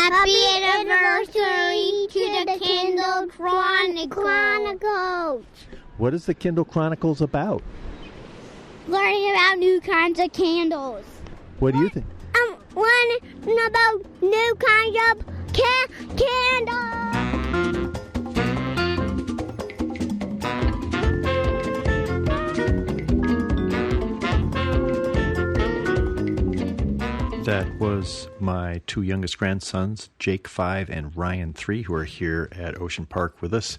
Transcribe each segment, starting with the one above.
Happy anniversary to the Kindle Chronicles. What is the Kindle Chronicles about? Learning about new kinds of candles. What do you think? Learning about new kinds of candles. That was my two youngest grandsons, Jake 5 and Ryan 3, who are here at Ocean Park with us.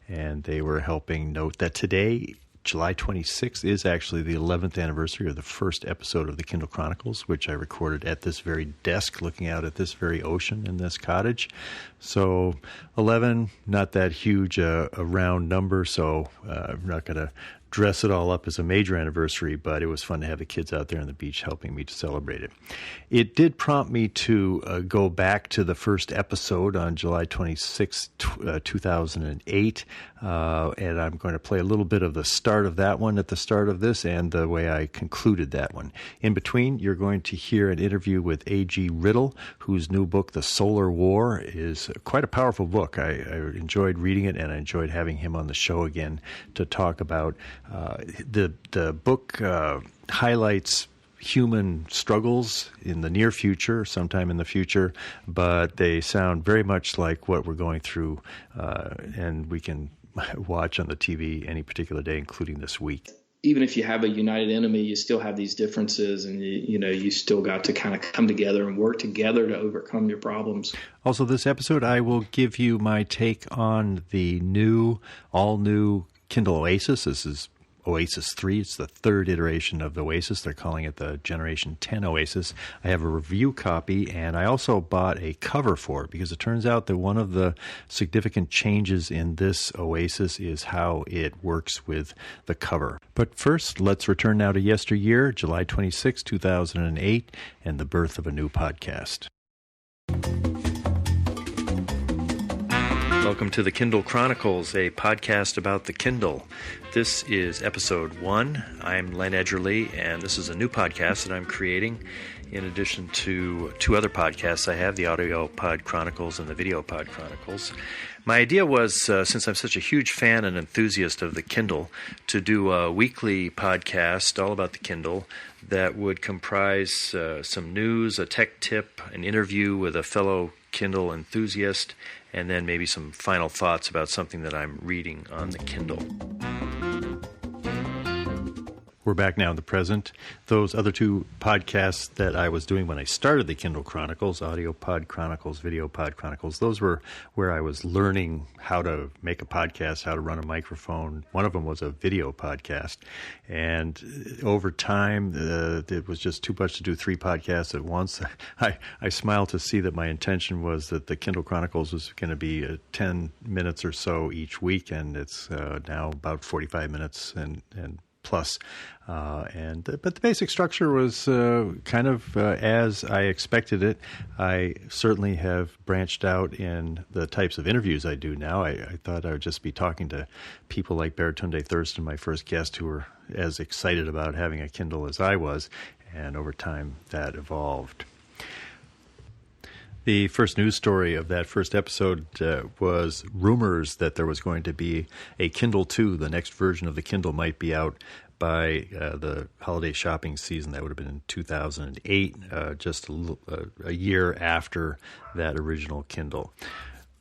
And they were helping note that today, July 26th, is actually the 11th anniversary of the first episode of the Kindle Chronicles, which I recorded at this very desk looking out at this very ocean in this cottage. So 11, not that huge a round number, so I'm not going to dress it all up as a major anniversary, but it was fun to have the kids out there on the beach helping me to celebrate it. It did prompt me to go back to the first episode on July 26, 2008, and I'm going to play a little bit of the start of that one at the start of this and the way I concluded that one. In between, you're going to hear an interview with A.G. Riddle, whose new book, The Solar War, is quite a powerful book. I enjoyed reading it, and I enjoyed having him on the show again to talk about the book highlights human struggles in the near future, sometime in the future, but they sound very much like what we're going through, and we can watch on the TV any particular day, including this week. Even if you have a united enemy, you still have these differences, and you still got to kind of come together and work together to overcome your problems. Also, this episode, I will give you my take on the all new Kindle Oasis. This is Oasis 3. It's the third iteration of the Oasis. They're calling it the Generation 10 Oasis. I have a review copy, and I also bought a cover for it because it turns out that one of the significant changes in this Oasis is how it works with the cover. But first, let's return now to yesteryear, July 26, 2008, and the birth of a new podcast. Welcome to the Kindle Chronicles, a podcast about the Kindle. This is episode 1. I'm Len Edgerly, and this is a new podcast that I'm creating in addition to two other podcasts I have, the Audio Pod Chronicles and the Video Pod Chronicles. My idea was, since I'm such a huge fan and enthusiast of the Kindle, to do a weekly podcast all about the Kindle that would comprise some news, a tech tip, an interview with a fellow Kindle enthusiast, and then maybe some final thoughts about something that I'm reading on the Kindle. We're back now in the present. Those other two podcasts that I was doing when I started the Kindle Chronicles, Audio Pod Chronicles, Video Pod Chronicles, those were where I was learning how to make a podcast, how to run a microphone. One of them was a video podcast. And over time, it was just too much to do 3 podcasts at once. I smiled to see that my intention was that the Kindle Chronicles was going to be 10 minutes or so each week, and it's now about 45 minutes and plus. But the basic structure was kind of as I expected it. I certainly have branched out in the types of interviews I do now. I thought I would just be talking to people like Baratunde Thurston, my first guest, who were as excited about having a Kindle as I was, and over time that evolved. The first news story of that first episode was rumors that there was going to be a Kindle 2. The next version of the Kindle might be out by the holiday shopping season. That would have been in 2008, just a year after that original Kindle.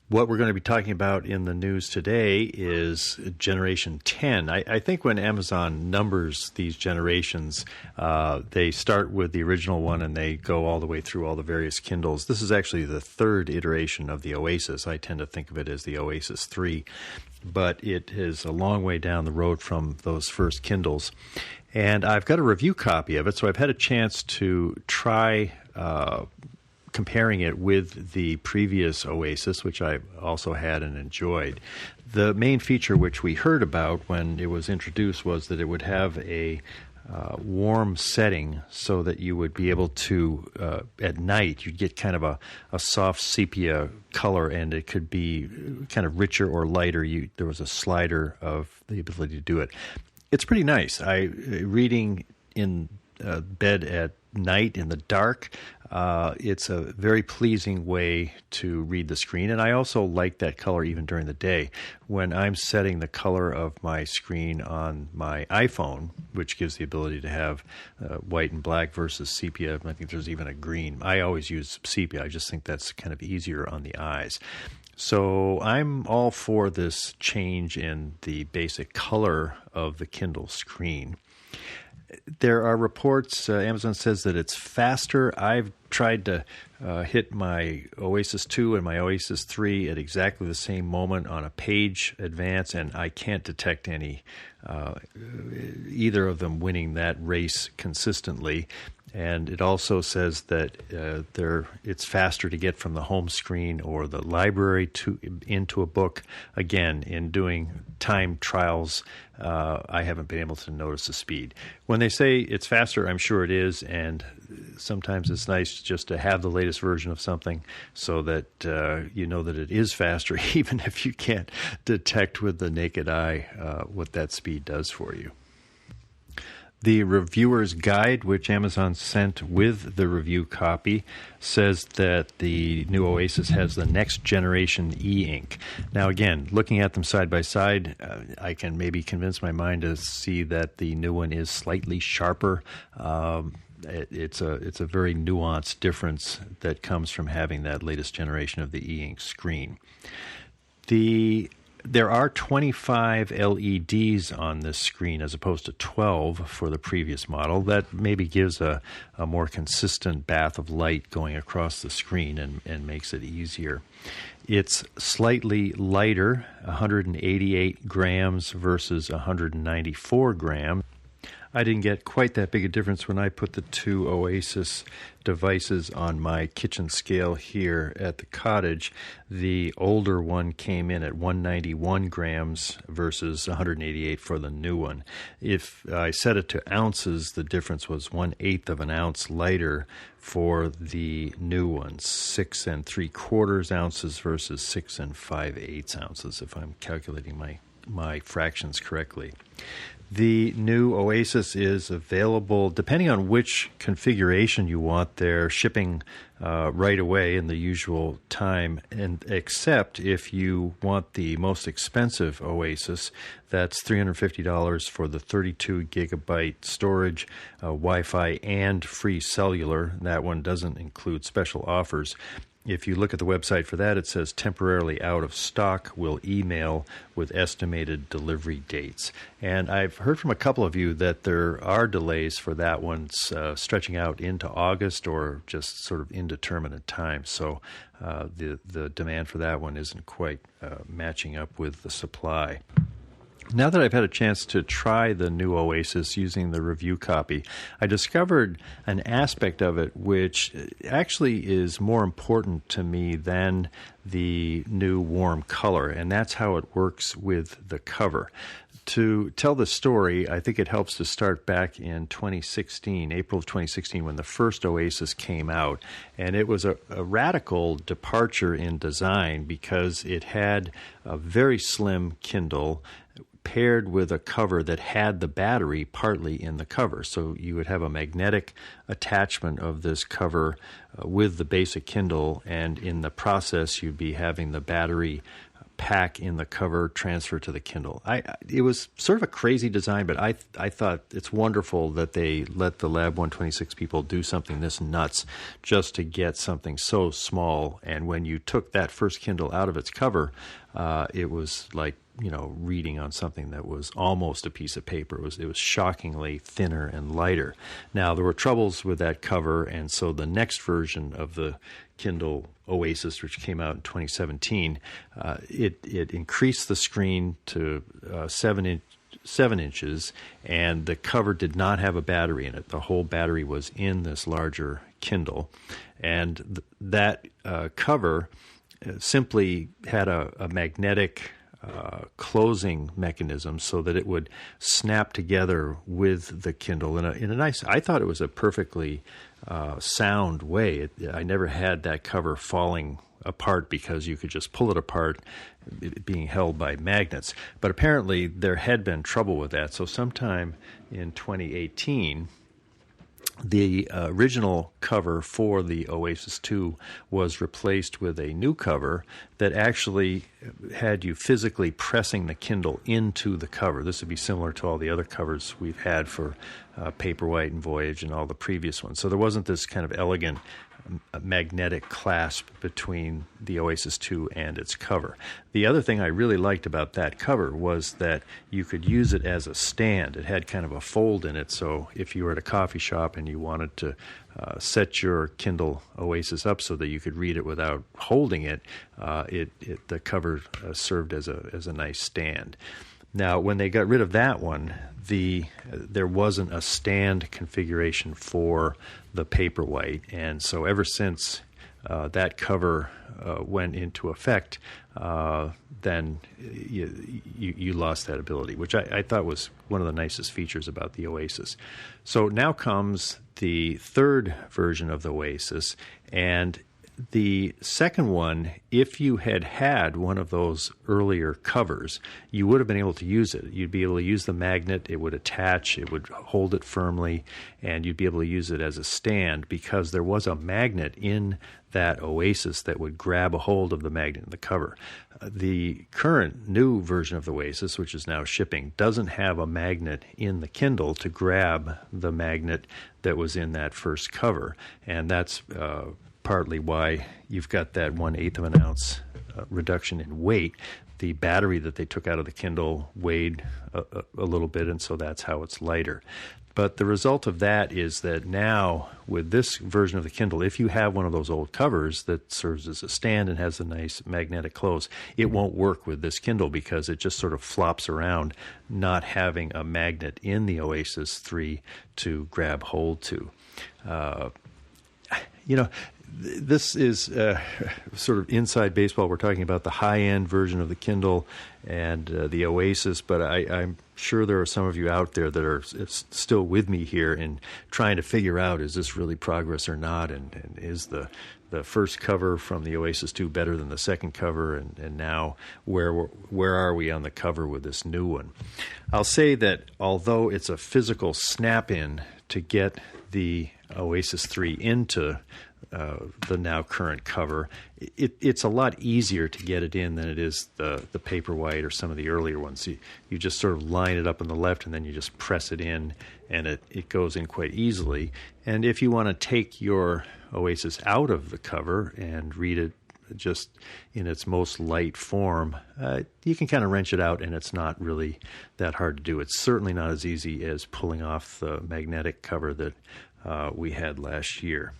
What we're going to be talking about in the news today is Generation 10. I think when Amazon numbers these generations, they start with the original one and they go all the way through all the various Kindles. This is actually the third iteration of the Oasis. I tend to think of it as the Oasis 3, but it is a long way down the road from those first Kindles. And I've got a review copy of it, so I've had a chance to try comparing it with the previous Oasis, which I also had and enjoyed. The main feature which we heard about when it was introduced was that it would have a warm setting so that you would be able to, at night, you'd get kind of a soft sepia color, and it could be kind of richer or lighter. There was a slider of the ability to do it. It's pretty nice. Reading in bed at night in the dark, it's a very pleasing way to read the screen. And I also like that color even during the day. When I'm setting the color of my screen on my iPhone, which gives the ability to have white and black versus sepia, I think there's even a green. I always use sepia. I just think that's kind of easier on the eyes. So I'm all for this change in the basic color of the Kindle screen. There are reports, Amazon says that it's faster. I've tried to hit my Oasis 2 and my Oasis 3 at exactly the same moment on a page advance, and I can't detect any either of them winning that race consistently. And it also says that it's faster to get from the home screen or the library into a book. Again, in doing time trials, I haven't been able to notice the speed. When they say it's faster, I'm sure it is, and sometimes it's nice just to have the latest version of something so that you know that it is faster, even if you can't detect with the naked eye what that speed does for you. The reviewer's guide, which Amazon sent with the review copy, says that the new Oasis has the next generation e-ink. Now, again, looking at them side by side, I can maybe convince my mind to see that the new one is slightly sharper. It's a very nuanced difference that comes from having that latest generation of the e-ink screen. There are 25 LEDs on this screen as opposed to 12 for the previous model. That maybe gives a more consistent bath of light going across the screen and makes it easier. It's slightly lighter, 188 grams versus 194 grams. I didn't get quite that big a difference when I put the two Oasis devices on my kitchen scale here at the cottage. The older one came in at 191 grams versus 188 for the new one. If I set it to ounces, the difference was 1/8 of an ounce lighter for the new one, 6 3/4 ounces versus 6 5/8 ounces, if I'm calculating my fractions correctly. The new Oasis is available, depending on which configuration you want. They're shipping right away in the usual time, and except if you want the most expensive Oasis, that's $350 for the 32 gigabyte storage, Wi-Fi, and free cellular. That one doesn't include special offers. If you look at the website for that, it says temporarily out of stock. Will email with estimated delivery dates. And I've heard from a couple of you that there are delays for that one, stretching out into August or just sort of indeterminate time. So the demand for that one isn't quite matching up with the supply. Now that I've had a chance to try the new Oasis using the review copy, I discovered an aspect of it which actually is more important to me than the new warm color, and that's how it works with the cover. To tell the story, I think it helps to start back in 2016, April of 2016, when the first Oasis came out. And it was a radical departure in design because it had a very slim Kindle paired with a cover that had the battery partly in the cover. So you would have a magnetic attachment of this cover with the basic Kindle, and in the process you'd be having the battery pack in the cover transfer to the Kindle. It was sort of a crazy design, but I thought it's wonderful that they let the Lab 126 people do something this nuts just to get something so small. And when you took that first Kindle out of its cover, it was like, reading on something that was almost a piece of paper. It was shockingly thinner and lighter. Now, there were troubles with that cover, and so the next version of the Kindle Oasis, which came out in 2017, it increased the screen to 7 inches, and the cover did not have a battery in it. The whole battery was in this larger Kindle, and that cover simply had a magnetic closing mechanism so that it would snap together with the Kindle in a nice. I thought it was a perfectly sound way. I never had that cover falling apart because you could just pull it apart, it being held by magnets. But apparently there had been trouble with that. So sometime in 2018, The original cover for the Oasis 2 was replaced with a new cover that actually had you physically pressing the Kindle into the cover. This would be similar to all the other covers we've had for Paperwhite and Voyage and all the previous ones. So there wasn't this kind of elegant magnetic clasp between the Oasis 2 and its cover. The other thing I really liked about that cover was that you could use it as a stand. It had kind of a fold in it, so if you were at a coffee shop and you wanted to set your Kindle Oasis up so that you could read it without holding it, the cover served as a nice stand. Now, when they got rid of that one, there wasn't a stand configuration for the Paperwhite, and so ever since that cover went into effect, then you lost that ability, which I thought was one of the nicest features about the Oasis. So now comes the third version of the Oasis, and the second one, if you had one of those earlier covers, you would have been able to use it. You'd be able to use the magnet, it would attach, it would hold it firmly, and you'd be able to use it as a stand because there was a magnet in that Oasis that would grab a hold of the magnet in the cover. The current new version of the Oasis, which is now shipping, doesn't have a magnet in the Kindle to grab the magnet that was in that first cover, and that's partly why you've got that 1/8 of an ounce reduction in weight. The battery that they took out of the Kindle weighed a little bit, and so that's how it's lighter. But the result of that is that now, with this version of the Kindle, if you have one of those old covers that serves as a stand and has a nice magnetic close, it won't work with this Kindle because it just sort of flops around, not having a magnet in the Oasis 3 to grab hold to. This is sort of inside baseball. We're talking about the high-end version of the Kindle and the Oasis, but I'm sure there are some of you out there that are still with me here in trying to figure out, is this really progress or not, and is the first cover from the Oasis 2 better than the second cover, and now where are we on the cover with this new one? I'll say that although it's a physical snap-in to get the Oasis 3 into the now current cover, it's a lot easier to get it in than it is the Paperwhite or some of the earlier ones. You just sort of line it up on the left and then you just press it in, and it goes in quite easily. And if you want to take your Oasis out of the cover and read it just in its most light form, you can kind of wrench it out, and it's not really that hard to do. It's certainly not as easy as pulling off the magnetic cover that we had last year.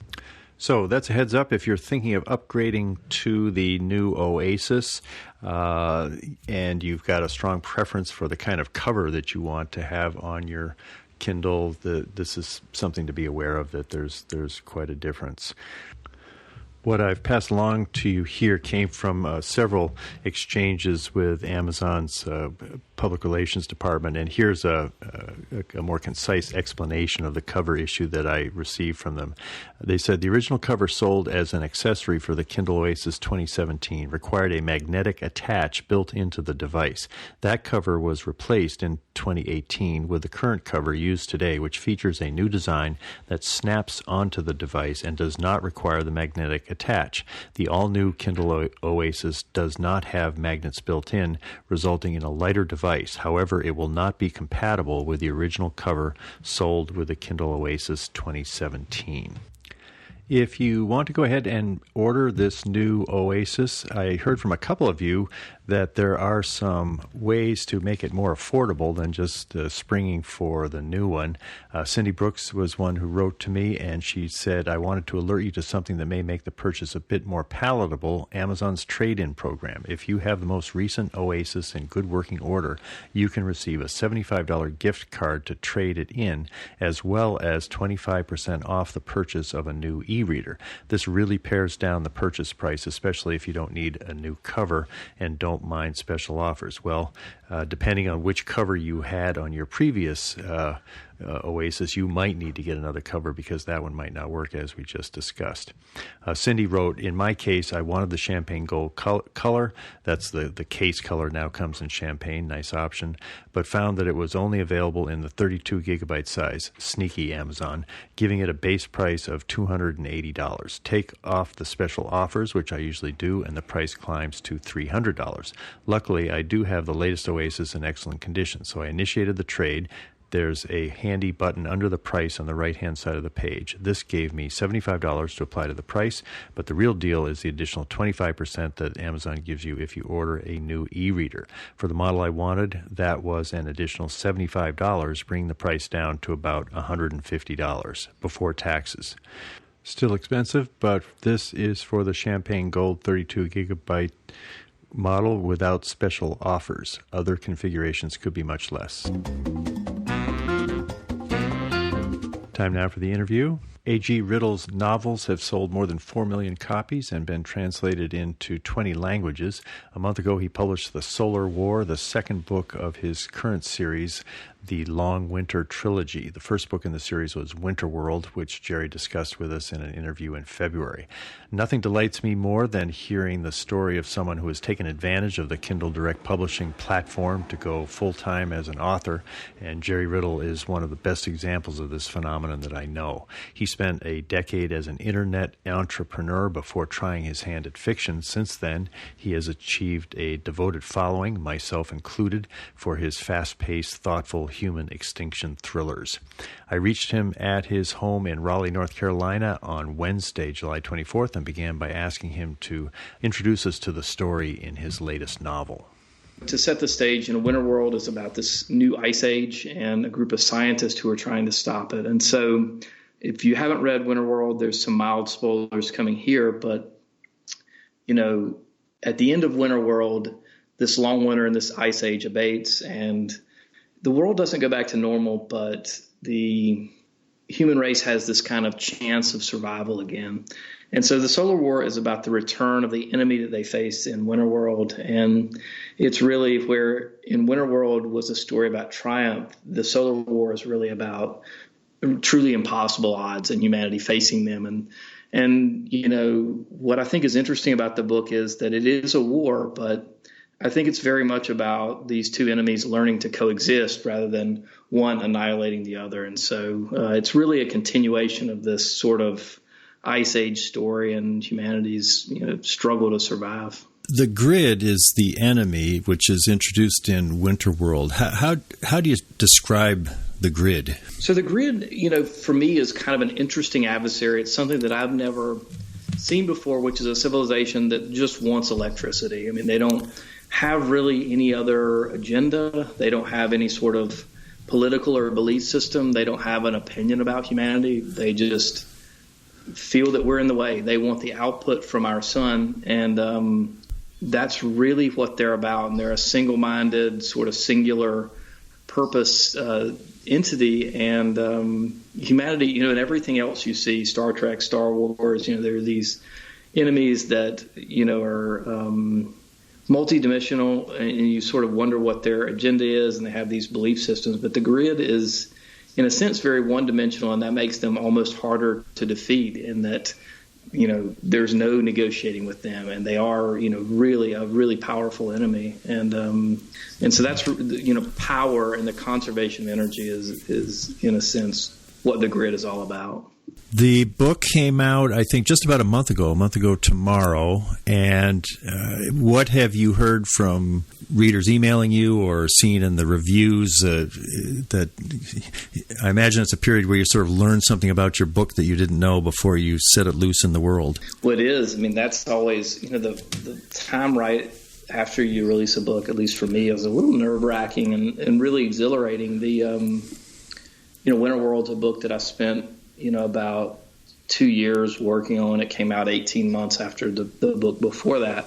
So that's a heads up if you're thinking of upgrading to the new Oasis, and you've got a strong preference for the kind of cover that you want to have on your Kindle. This is something to be aware of, that there's quite a difference. What I've passed along to you here came from several exchanges with Amazon's public relations department, and here's a more concise explanation of the cover issue that I received from them. They said the original cover sold as an accessory for the Kindle Oasis 2017 required a magnetic attach built into the device. That cover was replaced in 2018 with the current cover used today, which features a new design that snaps onto the device and does not require the magnetic attach. The all-new Kindle Oasis does not have magnets built in, resulting in a lighter device. However, it will not be compatible with the original cover sold with the Kindle Oasis 2017. If you want to go ahead and order this new Oasis, I heard from a couple of you that there are some ways to make it more affordable than just springing for the new one. Cindy Brooks was one who wrote to me, and she said, I wanted to alert you to something that may make the purchase a bit more palatable, Amazon's trade-in program. If you have the most recent Oasis in good working order, you can receive a $75 gift card to trade it in, as well as 25% off the purchase of a new e-reader. This really pares down the purchase price, especially if you don't need a new cover and don't mind special offers. Well, depending on which cover you had on your previous Oasis, you might need to get another cover because that one might not work, as we just discussed. Cindy wrote, in my case, I wanted the champagne gold color. That's the case color now comes in champagne, nice option, but found that it was only available in the 32 gigabyte size, sneaky Amazon, giving it a base price of $280. Take off the special offers, which I usually do, and the price climbs to $300. Luckily, I do have the latest Oasis in excellent condition, so I initiated the trade. There's a handy button under the price on the right-hand side of the page. This gave me $75 to apply to the price, but the real deal is the additional 25% that Amazon gives you if you order a new e-reader. For the model I wanted, that was an additional $75, bringing the price down to about $150 before taxes. Still expensive, but this is for the Champagne Gold 32 gigabyte model without special offers. Other configurations could be much less. Time now for the interview. A.G. Riddle's novels have sold more than 4 million copies and been translated into 20 languages. A month ago, he published The Solar War, the second book of his current series, The Long Winter Trilogy. The first book in the series was Winter World, which Jerry discussed with us in an interview in February. Nothing delights me more than hearing the story of someone who has taken advantage of the Kindle Direct Publishing platform to go full-time as an author, and Jerry Riddle is one of the best examples of this phenomenon that I know. He spent a decade as an internet entrepreneur before trying his hand at fiction. Since then, he has achieved a devoted following, myself included, for his fast-paced, thoughtful human extinction thrillers. I reached him at his home in Raleigh, North Carolina on Wednesday, July 24th, and began by asking him to introduce us to the story in his latest novel. To set the stage, Winter World is about this new ice age and a group of scientists who are trying to stop it. And so if you haven't read Winter World, there's some mild spoilers coming here, but, at the end of Winter World, this long winter and this ice age abates, and the world doesn't go back to normal, but the human race has this kind of chance of survival again. And so the Solar War is about the return of the enemy that they face in Winter World. And it's really where in Winter World was a story about triumph. The Solar War is really about truly impossible odds and humanity facing them. And what I think is interesting about the book is that it is a war, but I think it's very much about these two enemies learning to coexist rather than one annihilating the other. And so it's really a continuation of this sort of ice age story and humanity's struggle to survive. The grid is the enemy, which is introduced in Winter World. How do you describe the grid? So the grid, for me is kind of an interesting adversary. It's something that I've never seen before, which is a civilization that just wants electricity. I mean, they don't have really any other agenda. They don't have any sort of political or belief system. They don't have an opinion about humanity. They just feel that we're in the way. They want the output from our sun, and that's really what they're about. And they're a single-minded, sort of singular purpose entity. And humanity, and everything else you see, Star Trek, Star Wars, there are these enemies that, are multidimensional, and you sort of wonder what their agenda is, and they have these belief systems. But the grid is, in a sense, very one-dimensional, and that makes them almost harder to defeat in that, there's no negotiating with them, and they are, really a really powerful enemy. And so that's, power and the conservation of energy is, in a sense, what the grid is all about. The book came out, I think, just about a month ago tomorrow. And what have you heard from readers emailing you or seen in the reviews? That I imagine it's a period where you sort of learn something about your book that you didn't know before you set it loose in the world. Well, it is. I mean, that's always, the time right after you release a book, at least for me, it was a little nerve-wracking and really exhilarating. The, Winter World's a book that I spent about 2 years working on. It came out 18 months after the book before that.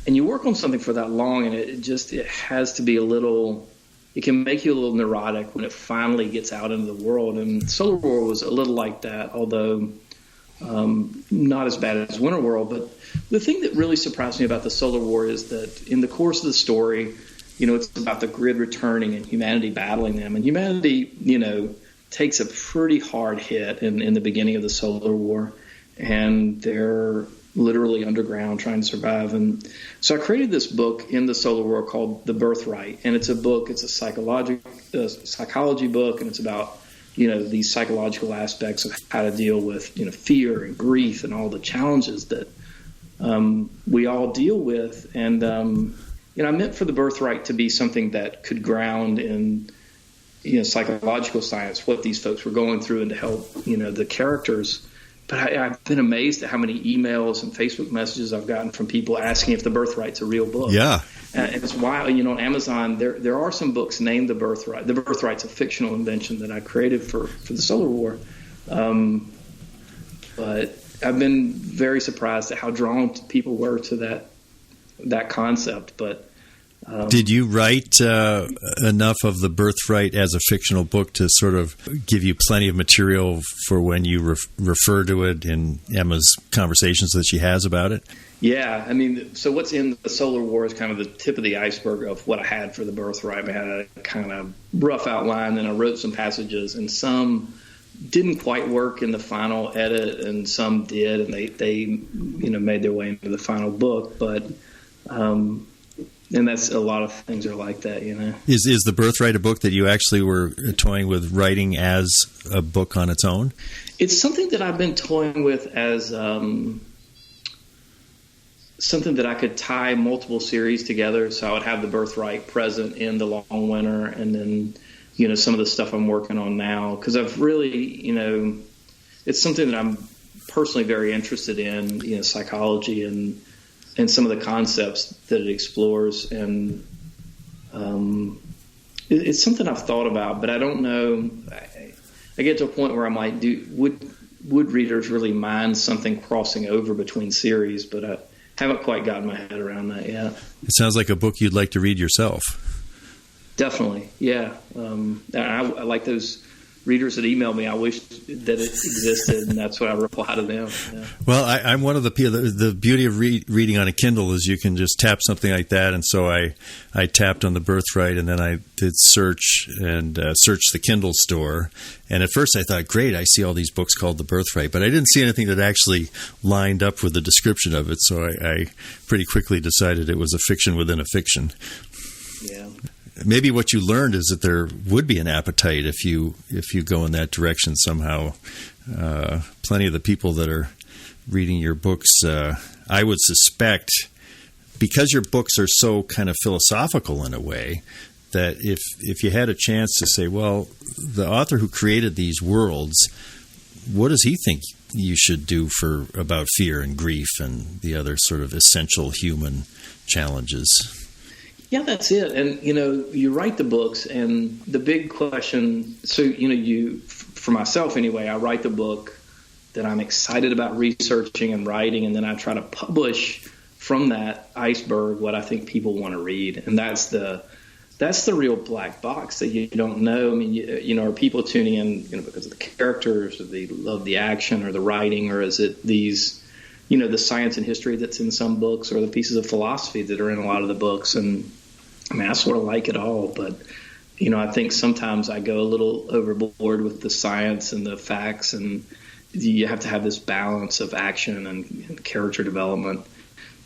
And you work on something for that long, and it has to be it can make you a little neurotic when it finally gets out into the world. And Solar War was a little like that, although not as bad as Winter World. But the thing that really surprised me about the Solar War is that in the course of the story, it's about the grid returning and humanity battling them. And humanity, takes a pretty hard hit in the beginning of the Solar War, and they're literally underground trying to survive. And so I created this book in the Solar War called The Birthright, and it's a psychology book, and it's about these psychological aspects of how to deal with fear and grief and all the challenges that we all deal with. And I meant for The Birthright to be something that could ground in psychological science, what these folks were going through, and to help the characters. But I've been amazed at how many emails and Facebook messages I've gotten from people asking if The Birthright's a real book. Yeah. And it's wild. On Amazon, there are some books named The Birthright. The Birthright's a fictional invention that I created for the Solar War. But I've been very surprised at how drawn people were to that concept. But did you write enough of The Birthright as a fictional book to sort of give you plenty of material for when you refer to it in Emma's conversations that she has about it? Yeah. I mean, so what's in the Solar War is kind of the tip of the iceberg of what I had for The Birthright. I had a kind of rough outline, and I wrote some passages, and some didn't quite work in the final edit, and some did, and they made their way into the final book. But and that's a lot of things are like that, Is The Birthright a book that you actually were toying with writing as a book on its own? It's something that I've been toying with as something that I could tie multiple series together. So I would have The Birthright present in The Long Winter, and then some of the stuff I'm working on now, because I've really it's something that I'm personally very interested in, psychology and some of the concepts that it explores. And it's something I've thought about, but I don't know. I get to a point where I'm like, would readers really mind something crossing over between series? But I haven't quite gotten my head around that yet. It sounds like a book you'd like to read yourself. Definitely, yeah. I like those readers that email me. I wish that it existed, and that's what I reply to them. Yeah. Well, I'm one of the beauty of reading on a Kindle is you can just tap something like that, and so I tapped on The Birthright, and then I did search and searched the Kindle store. And at first I thought, great, I see all these books called The Birthright, but I didn't see anything that actually lined up with the description of it, so I pretty quickly decided it was a fiction within a fiction. Yeah. Maybe what you learned is that there would be an appetite if you go in that direction somehow. Plenty of the people that are reading your books, I would suspect, because your books are so kind of philosophical in a way, that if you had a chance to say, well, the author who created these worlds, what does he think you should do about fear and grief and the other sort of essential human challenges? Yeah, that's it. And, you write the books, and the big question, so, for myself anyway, I write the book that I'm excited about researching and writing, and then I try to publish from that iceberg what I think people want to read. And that's the real black box that you don't know. I mean, are people tuning in, because of the characters, or they love the action or the writing, or is it these, the science and history that's in some books, or the pieces of philosophy that are in a lot of the books? And I mean, I sort of like it all, but, I think sometimes I go a little overboard with the science and the facts, and you have to have this balance of action and character development.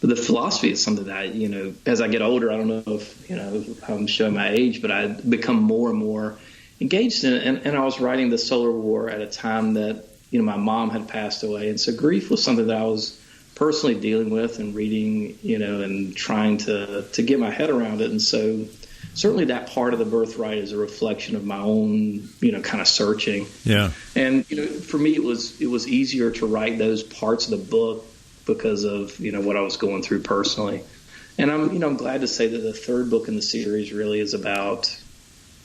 But the philosophy is something that, as I get older, I don't know if, I'm showing my age, but I become more and more engaged in it. And I was writing the Solar War at a time that, my mom had passed away. And so grief was something that I was personally dealing with and reading, and trying to get my head around it. And so certainly that part of The Birthright is a reflection of my own, kind of searching. Yeah. And, for me, it was easier to write those parts of the book because of, what I was going through personally. And I'm glad to say that the third book in the series really is about,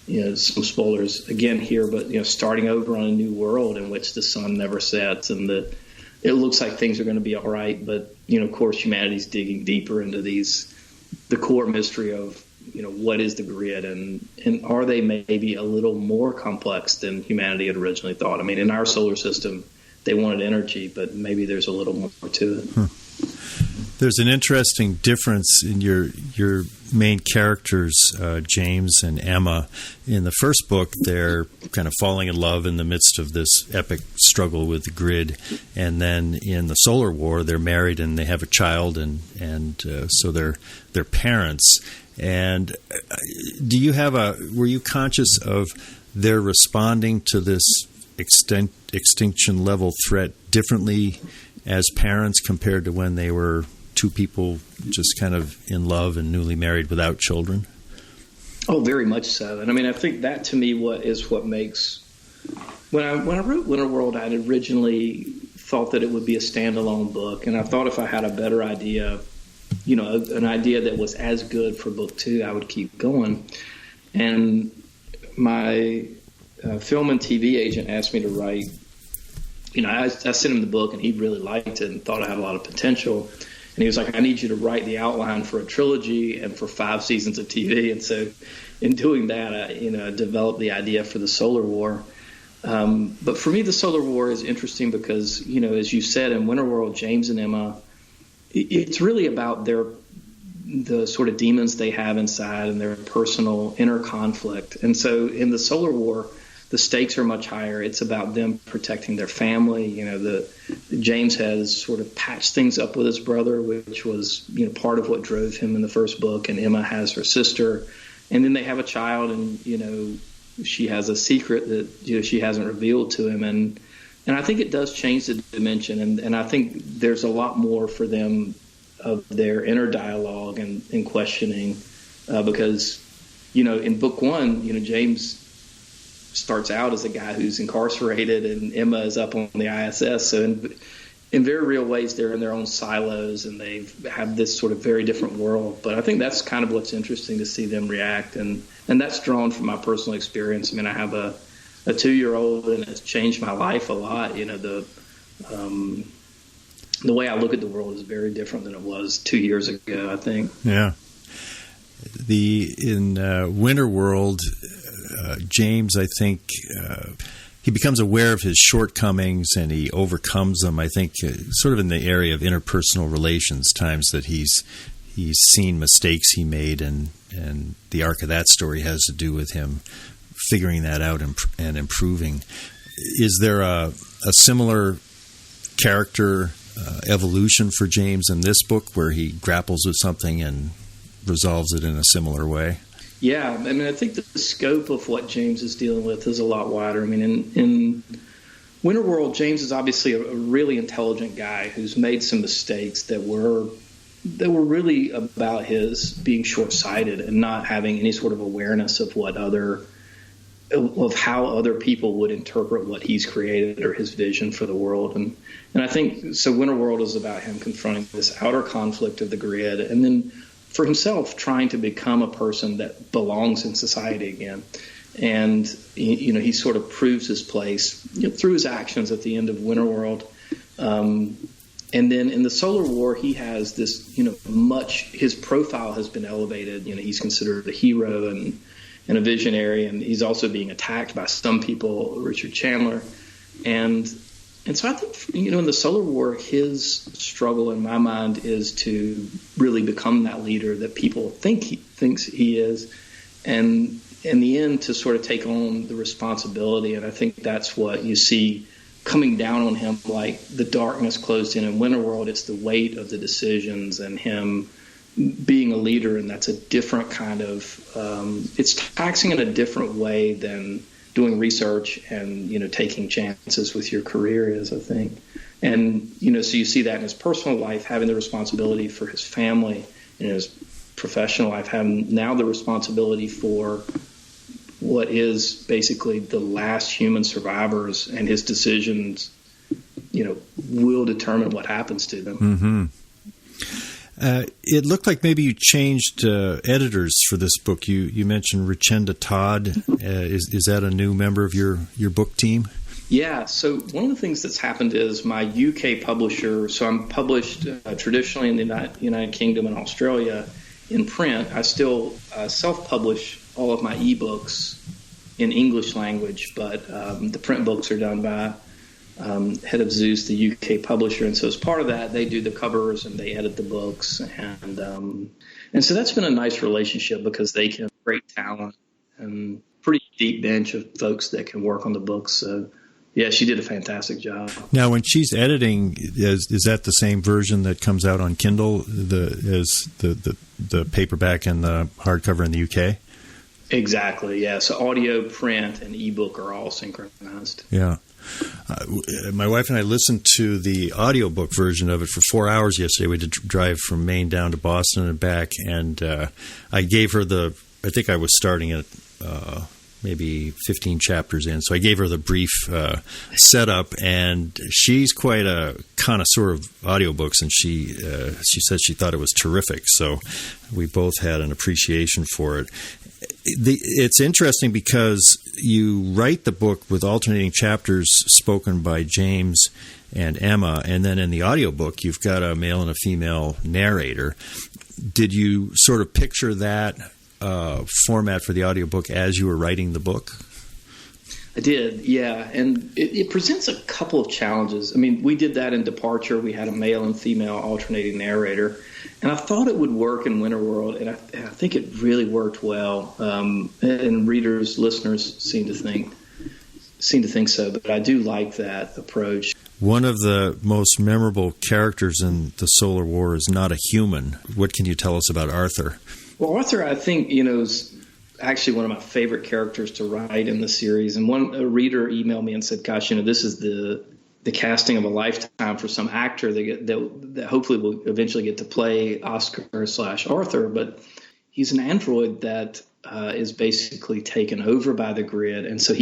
some spoilers again here, but, starting over on a new world in which the sun never sets, and it looks like things are going to be all right. But, of course, humanity's digging deeper into the core mystery of, what is the grid, and are they maybe a little more complex than humanity had originally thought? I mean, in our solar system, they wanted energy, but maybe there's a little more to it. There's an interesting difference in your main characters, James and Emma. In the first book, they're kind of falling in love in the midst of this epic struggle with the grid, and then in the Solar War, they're married and they have a child, and so they're parents. And were you conscious of their responding to this extinction level threat differently as parents compared to when they were two people just kind of in love and newly married without children? Oh, very much so. And I mean, I think that to me what makes when I wrote Winterworld, I had originally thought that it would be a standalone book, and I thought if I had a better idea, an idea that was as good for book 2, I would keep going. And my film and TV agent asked me to write. I sent him the book, and he really liked it and thought I had a lot of potential. And he was like, I need you to write the outline for a trilogy and for 5 seasons of TV. And so in doing that, I developed the idea for the Solar War. But for me, the Solar War is interesting because, as you said, in Winterworld, James and Emma, it's really about the sort of demons they have inside and their personal inner conflict. And so in the Solar War, the stakes are much higher. It's about them protecting their family. James has sort of patched things up with his brother, which was, part of what drove him in the first book. And Emma has her sister. And then they have a child, and, she has a secret that, she hasn't revealed to him. And I think it does change the dimension. And I think there's a lot more for them of their inner dialogue and questioning because, in book 1, James starts out as a guy who's incarcerated, and Emma is up on the ISS. So in very real ways, they're in their own silos, and they have this sort of very different world. But I think that's kind of what's interesting to see them react, and that's drawn from my personal experience. I mean, I have a 2-year-old, and it's changed my life a lot. The way I look at the world is very different than it was 2 years ago, I think. Yeah. In Winterworld, James, I think, he becomes aware of his shortcomings and he overcomes them. I think sort of in the area of interpersonal relations, times that he's seen mistakes he made, and the arc of that story has to do with him figuring that out and improving. Is there a similar character evolution for James in this book where he grapples with something and resolves it in a similar way? Yeah, I mean, I think the scope of what James is dealing with is a lot wider. I mean, in Winterworld, James is obviously a really intelligent guy who's made some mistakes that were really about his being short-sighted and not having any sort of awareness of how other people would interpret what he's created or his vision for the world. And I think so. Winterworld is about him confronting this outer conflict of the grid, and then for himself trying to become a person that belongs in society again. And he sort of proves his place through his actions at the end of Winterworld. And then in the Solar War, he has this his profile has been elevated. He's considered a hero and a visionary, and he's also being attacked by some people, Richard Chandler. And so I think, in the Solar War, his struggle in my mind is to really become that leader that people thinks he is, and in the end to sort of take on the responsibility. And I think that's what you see coming down on him, like the darkness closed in Winterworld. It's the weight of the decisions and him being a leader, and that's a different kind of it's taxing in a different way than doing research and taking chances with your career is, I think. And so you see that in his personal life, having the responsibility for his family, in his professional life, having now the responsibility for what is basically the last human survivors, and his decisions will determine what happens to them. Mm-hmm. It looked like maybe you changed editors for this book. You mentioned Richenda Todd. Is that a new member of your book team? Yeah. So one of the things that's happened is my UK publisher. So I'm published traditionally in the United Kingdom and Australia in print. I still self-publish all of my ebooks in English language, but the print books are done by head of Zeus, the UK publisher, and so as part of that, they do the covers and they edit the books, and so that's been a nice relationship because they can have great talent and pretty deep bench of folks that can work on the books. So, yeah, she did a fantastic job. Now, when she's editing, is that the same version that comes out on Kindle as the paperback and the hardcover in the UK? Exactly, yeah. So audio, print, and ebook are all synchronized. Yeah. My wife and I listened to the audiobook version of it for 4 hours yesterday. We did drive from Maine down to Boston and back, and I gave her I think I was starting at maybe 15 chapters in, so I gave her the brief setup, and she's quite a connoisseur of audiobooks, and she said she thought it was terrific, so we both had an appreciation for it. It's interesting because you write the book with alternating chapters spoken by James and Emma, and then in the audiobook you've got a male and a female narrator. Did you sort of picture that format for the audiobook as you were writing the book? I did, yeah, and it presents a couple of challenges. I mean, we did that in Departure. We had a male and female alternating narrator, and I thought it would work in Winterworld, and I think it really worked well. And readers, listeners seem to think so, but I do like that approach. One of the most memorable characters in the Solar War is not a human. What can you tell us about Arthur? Well, Arthur, I think, is actually one of my favorite characters to write in the series. And a reader emailed me and said, gosh, this is the casting of a lifetime for some actor that hopefully will eventually get to play Oscar/Arthur. But he's an android that is basically taken over by the grid. And so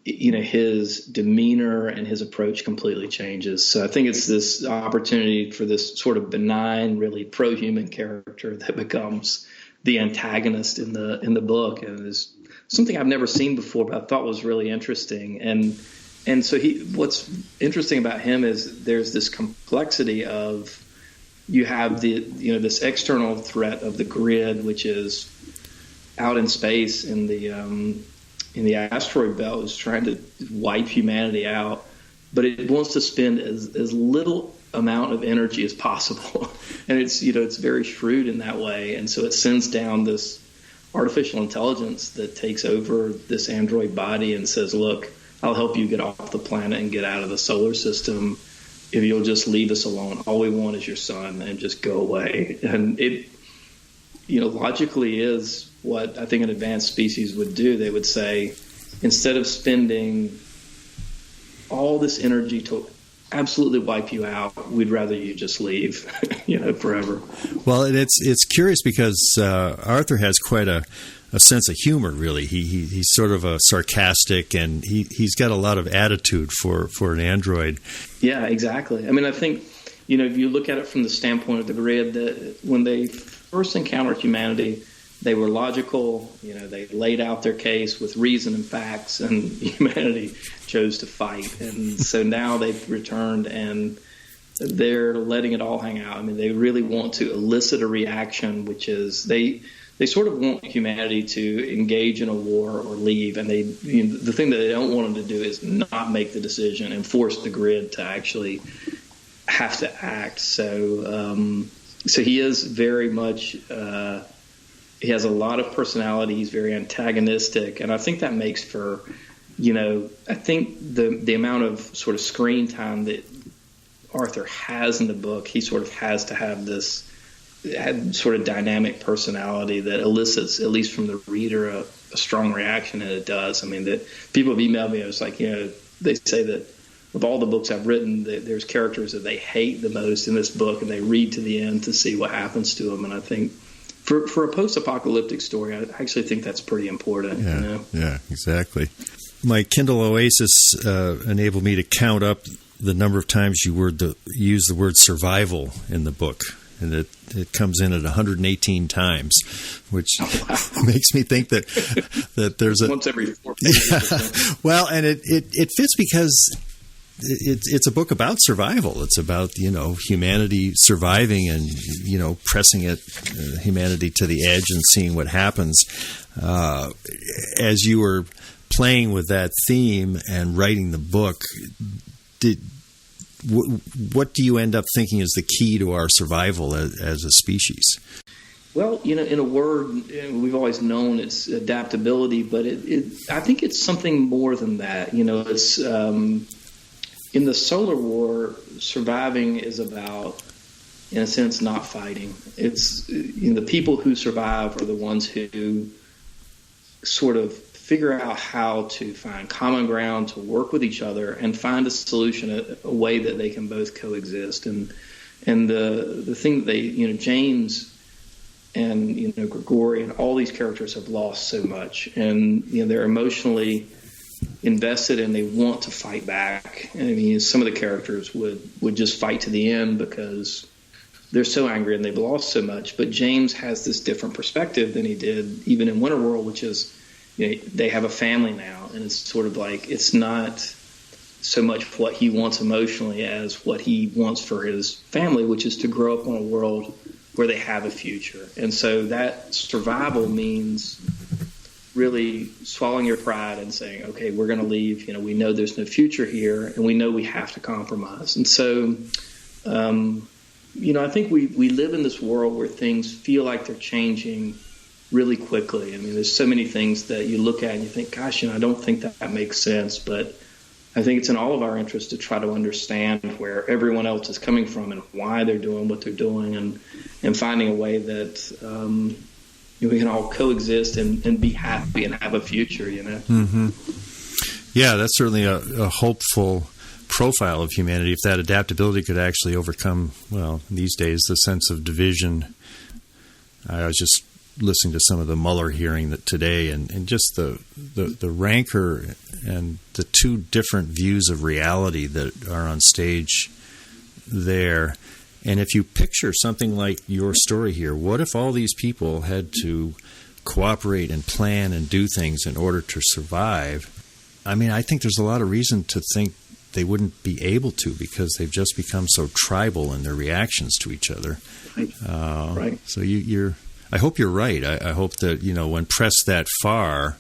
his demeanor and his approach completely changes. So I think it's this opportunity for this sort of benign, really pro-human character that becomes the antagonist in the book, and is something I've never seen before, but I thought was really interesting. And so what's interesting about him is there's this complexity of you have this external threat of the grid, which is out in space in the asteroid belt, is trying to wipe humanity out, but it wants to spend as little amount of energy as possible. And it's very shrewd in that way. And so it sends down this artificial intelligence that takes over this android body and says, look, I'll help you get off the planet and get out of the solar system if you'll just leave us alone. All we want is your son, and just go away. And it, logically is what I think an advanced species would do. They would say, instead of spending all this energy to absolutely wipe you out, we'd rather you just leave, forever. Well, it's curious because Arthur has quite a sense of humor, really. He's sort of a sarcastic, and he's got a lot of attitude for an android. Yeah, exactly. I mean, I think, if you look at it from the standpoint of the grid, that when they first encountered humanity, they were logical, they laid out their case with reason and facts, and humanity chose to fight. And so now they've returned and they're letting it all hang out. I mean, they really want to elicit a reaction, which is they sort of want humanity to engage in a war or leave. And the thing that they don't want them to do is not make the decision and force the grid to actually have to act. So he is very much... he has a lot of personality. He's very antagonistic, and I think that makes for, I think the amount of sort of screen time that Arthur has in the book, he sort of has to have this sort of dynamic personality that elicits, at least from the reader, a strong reaction, and it does. I mean, that people have emailed me. I was like, they say that of all the books I've written, there's characters that they hate the most in this book, and they read to the end to see what happens to them, and I think. For a post-apocalyptic story, I actually think that's pretty important. Yeah, yeah, exactly. My Kindle Oasis enabled me to count up the number of times you use the word survival in the book, and it comes in at 118 times, which makes me think that there's once every 4 pages. Yeah. Well, and it fits because it's a book about survival. It's about, humanity surviving and, pressing humanity to the edge and seeing what happens. As you were playing with that theme and writing the book, what do you end up thinking is the key to our survival as a species? Well, in a word, we've always known it's adaptability, but I think it's something more than that. It's in the Solar War, surviving is about, in a sense, not fighting. It's the people who survive are the ones who sort of figure out how to find common ground, to work with each other, and find a solution, a way that they can both coexist. And the thing that they, James and Grigori and all these characters have lost so much, and they're emotionally invested and they want to fight back. And I mean, some of the characters would just fight to the end because they're so angry and they've lost so much. But James has this different perspective than he did even in Winterworld, which is they have a family now, and it's sort of like it's not so much what he wants emotionally as what he wants for his family, which is to grow up in a world where they have a future. And so that survival means really swallowing your pride and saying, okay, we're going to leave. We know there's no future here, and we know we have to compromise. And so, I think we live in this world where things feel like they're changing really quickly. I mean, there's so many things that you look at and you think, gosh, I don't think that makes sense. But I think it's in all of our interest to try to understand where everyone else is coming from and why they're doing what they're doing, and finding a way that we can all coexist and be happy and have a future, Mm-hmm. Yeah, that's certainly a hopeful profile of humanity. If that adaptability could actually overcome, well, these days, the sense of division. I was just listening to some of the Mueller hearing today, and just the rancor and the two different views of reality that are on stage there. And if you picture something like your story here, what if all these people had to cooperate and plan and do things in order to survive? I mean, I think there's a lot of reason to think they wouldn't be able to, because they've just become so tribal in their reactions to each other. Right. So I hope you're right. I hope that, when pressed that far,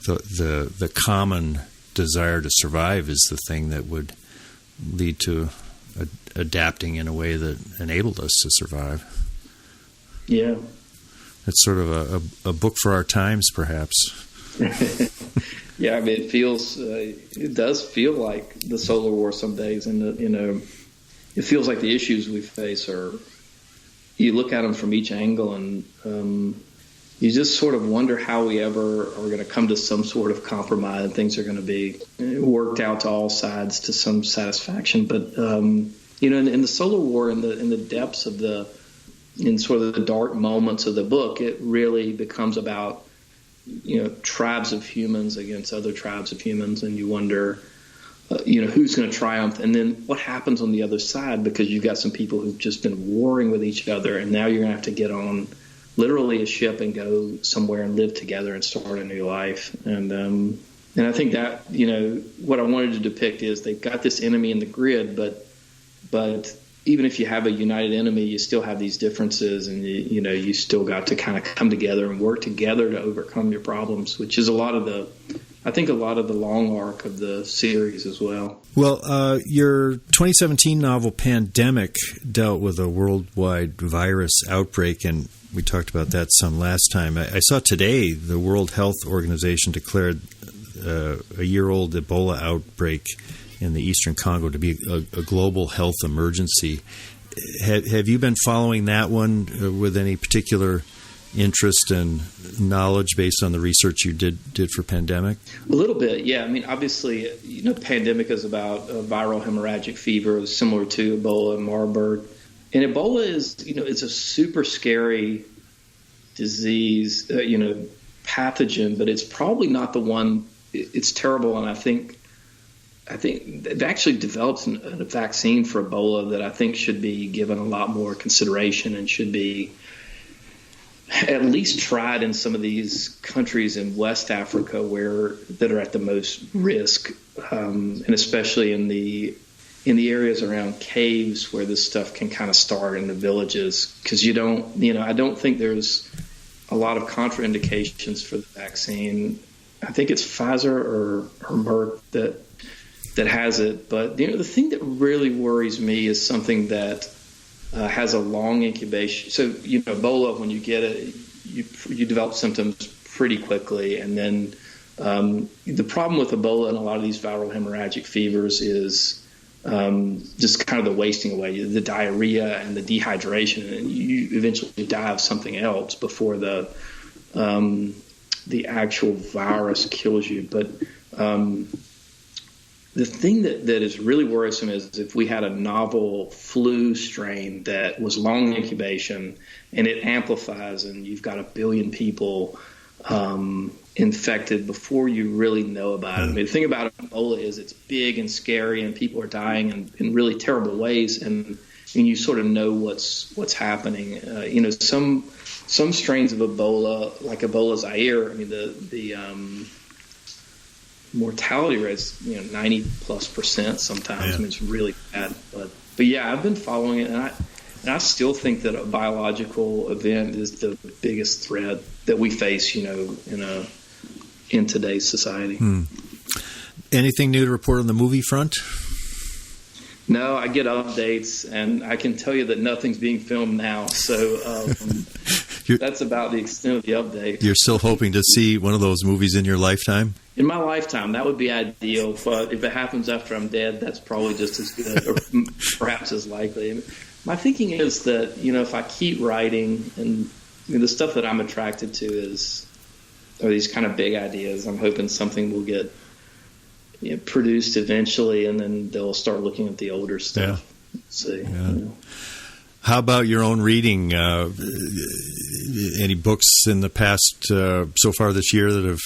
the common desire to survive is the thing that would lead to adapting in a way that enabled us to survive. Yeah. It's sort of a book for our times, perhaps. Yeah, I mean, it does feel like the Solar War some days, and it feels like the issues we face you look at them from each angle, and you just sort of wonder how we ever are going to come to some sort of compromise, and things are going to be worked out to all sides to some satisfaction. But in the Solar War, in the depths of in sort of the dark moments of the book, it really becomes about tribes of humans against other tribes of humans, and you wonder who's going to triumph, and then what happens on the other side, because you've got some people who've just been warring with each other, and now you're going to have to get on literally a ship and go somewhere and live together and start a new life. And I think that what I wanted to depict is they've got this enemy in the grid, but even if you have a united enemy, you still have these differences, and you still got to kind of come together and work together to overcome your problems, which is a lot of the long arc of the series as well. Well, your 2017 novel Pandemic dealt with a worldwide virus outbreak, and we talked about that some last time. I saw today the World Health Organization declared a year-old Ebola outbreak in the Eastern Congo to be a global health emergency. Have you been following that one with any particular interest and knowledge based on the research you did for Pandemic? A little bit, yeah. I mean, obviously, Pandemic is about viral hemorrhagic fever, similar to Ebola and Marburg. And Ebola is, it's a super scary disease, pathogen, but it's probably not the one. It's terrible, and I think they've actually developed a vaccine for Ebola that I think should be given a lot more consideration and should be at least tried in some of these countries in West Africa that are at the most risk, and especially in the areas around caves where this stuff can kind of start in the villages, because I don't think there's a lot of contraindications for the vaccine. I think it's Pfizer or Merck that that has it. But the thing that really worries me is something that has a long incubation. So Ebola, when you get it, you develop symptoms pretty quickly, and then the problem with Ebola and a lot of these viral hemorrhagic fevers is just kind of the wasting away, the diarrhea and the dehydration, and you eventually die of something else before the actual virus kills you. But the thing that is really worrisome is if we had a novel flu strain that was long incubation and it amplifies, and you've got 1 billion people infected before you really know about it. I mean, the thing about Ebola is it's big and scary, and people are dying in really terrible ways, and you sort of know what's happening. Some strains of Ebola, like Ebola Zaire, I mean, the mortality rate's 90+% sometimes. Yeah. I mean, it's really bad. But yeah, I've been following it, and I still think that a biological event is the biggest threat that we face, in today's society. Anything new to report on the movie front? No, I get updates, and I can tell you that nothing's being filmed now. So that's about the extent of the update. You're still hoping to see one of those movies in your lifetime? In my lifetime, that would be ideal. But if it happens after I'm dead, that's probably just as good, or perhaps as likely. My thinking is that, if I keep writing, and the stuff that I'm attracted to are these kind of big ideas. I'm hoping something will get produced eventually, and then they'll start looking at the older stuff. Yeah. See. Yeah. How about your own reading? Any books in the past so far this year that have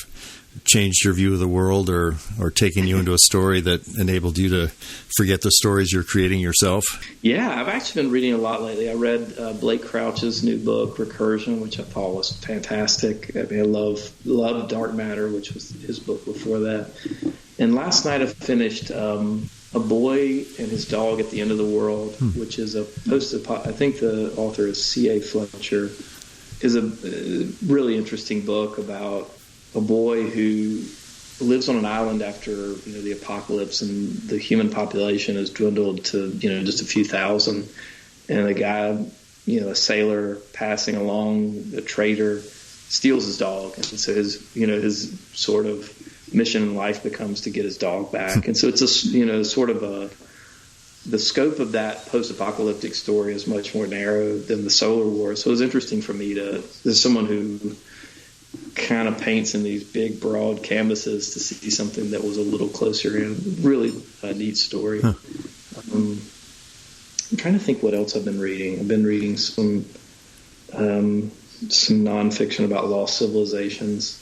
changed your view of the world, or taken you into a story that enabled you to forget the stories you're creating yourself? Yeah, I've actually been reading a lot lately. I read Blake Crouch's new book, Recursion, which I thought was fantastic. I mean, I love Dark Matter, which was his book before that. And last night I finished A Boy and His Dog at the End of the World, which is I think the author is C.A. Fletcher, is a really interesting book about a boy who lives on an island after the apocalypse, and the human population has dwindled to just a few thousand, and a guy, a sailor passing along, a trader, steals his dog, and so his sort of mission in life becomes to get his dog back. And so it's the scope of that post-apocalyptic story is much more narrow than the Solar War. So it was interesting for me as someone who kind of paints in these big, broad canvases, to see something that was a little closer in. Really a neat story. Huh. I'm trying to think what else I've been reading. I've been reading some nonfiction about lost civilizations.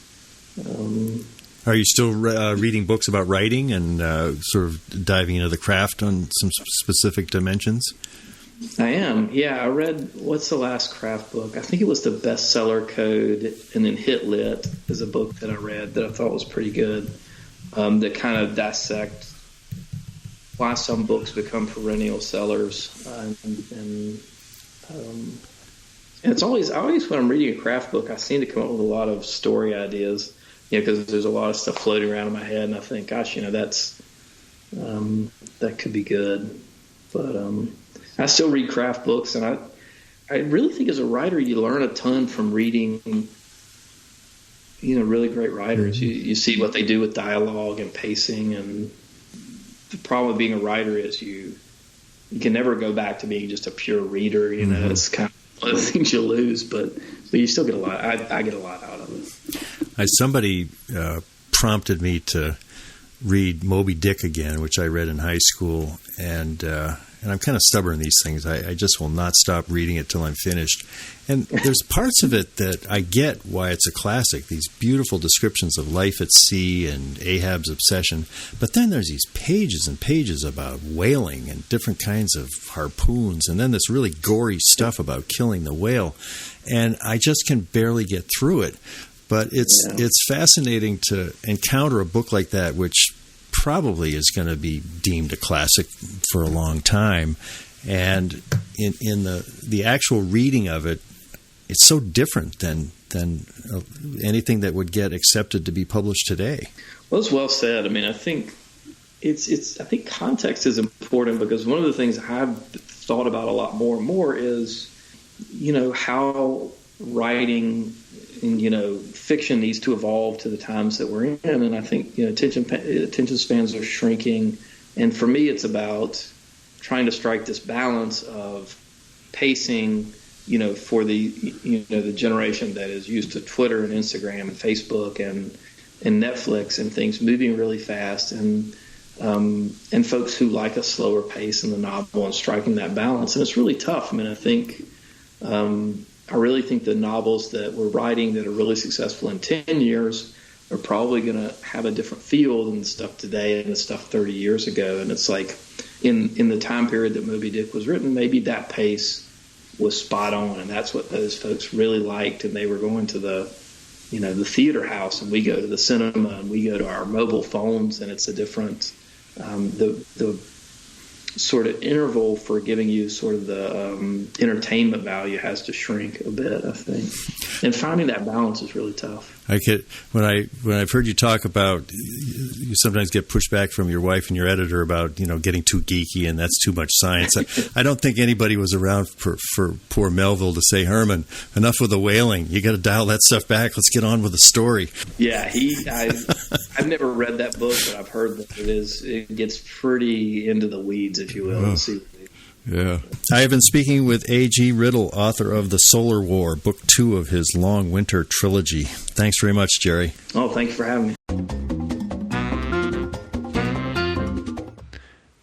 Are you still reading books about writing and sort of diving into the craft on some specific dimensions? I am. Yeah, I read, what's the last craft book? I think it was the Bestseller Code, and then Hit Lit is a book that I read that I thought was pretty good, that kind of dissect why some books become perennial sellers. And it's always when I'm reading a craft book, I seem to come up with a lot of story ideas, because there's a lot of stuff floating around in my head, and I think, gosh, that could be good. But I still read craft books, and I really think as a writer you learn a ton from reading, really great writers. You see what they do with dialogue and pacing, and the problem with being a writer is you can never go back to being just a pure reader. It's kind of one of the things you lose, but you still get a lot. I get a lot out of it. Somebody prompted me to read Moby Dick again, which I read in high school, and I'm kind of stubborn in these things. I just will not stop reading it till I'm finished. And there's parts of it that I get why it's a classic, these beautiful descriptions of life at sea and Ahab's obsession. But then there's these pages and pages about whaling and different kinds of harpoons, and then this really gory stuff about killing the whale. And I just can barely get through it. But it's fascinating to encounter a book like that, which probably is going to be deemed a classic for a long time. And in the actual reading of it, it's so different than anything that would get accepted to be published today. Well, it's well said. I mean, I think I think context is important, because one of the things I've thought about a lot more and more is, how writing and, fiction needs to evolve to the times that we're in. And I think, attention spans are shrinking. And for me, it's about trying to strike this balance of pacing, for the, the generation that is used to Twitter and Instagram and Facebook and Netflix and things moving really fast, and folks who like a slower pace in the novel, and striking that balance. And it's really tough. I mean, I really think the novels that we're writing that are really successful in 10 years are probably going to have a different feel than the stuff today and the stuff 30 years ago. And it's like in the time period that Moby Dick was written, maybe that pace was spot on, and that's what those folks really liked. And they were going to the theater house, and we go to the cinema, and we go to our mobile phones, and it's a different, the sort of interval for giving you sort of the entertainment value has to shrink a bit, I think. And finding that balance is really tough. When I've heard you talk about, you sometimes get pushback from your wife and your editor about, getting too geeky and that's too much science. I don't think anybody was around for poor Melville to say, Herman, enough with the whaling. You got to dial that stuff back. Let's get on with the story. Yeah, I've never read that book, but I've heard that it gets pretty into the weeds, if you will. Yeah. I have been speaking with A.G. Riddle, author of The Solar War, Book 2 of his Long Winter trilogy. Thanks very much, Jerry. Oh, thanks for having me.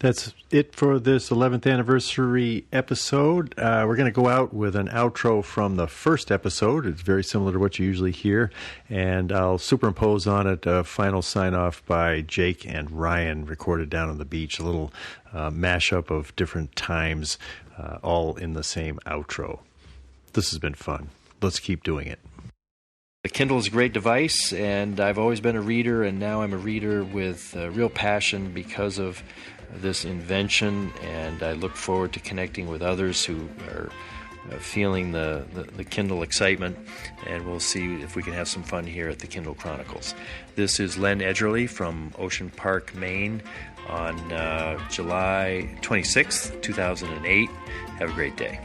That's it for this 11th anniversary episode. We're going to go out with an outro from the first episode. It's very similar to what you usually hear, and I'll superimpose on it a final sign-off by Jake and Ryan, recorded down on the beach, a little mashup of different times, all in the same outro. This has been fun. Let's keep doing it. The Kindle is a great device, and I've always been a reader, and now I'm a reader with real passion because of this invention, and I look forward to connecting with others who are feeling the Kindle excitement, and we'll see if we can have some fun here at the Kindle Chronicles. This is Len Edgerly from Ocean Park, Maine on July 26th, 2008. Have a great day.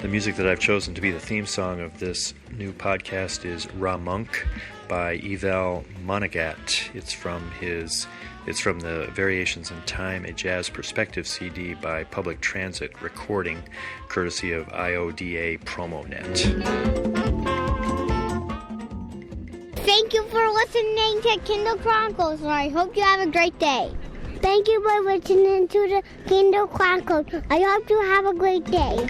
The music that I've chosen to be the theme song of this new podcast is Ra-Monk by Eval Monagat. It's from the Variations in Time, a Jazz Perspective CD by Public Transit Recording, courtesy of IODA PromoNet. Thank you for listening to Kindle Chronicles, and I hope you have a great day. Thank you for listening to the Kindle Chronicles. I hope you have a great day.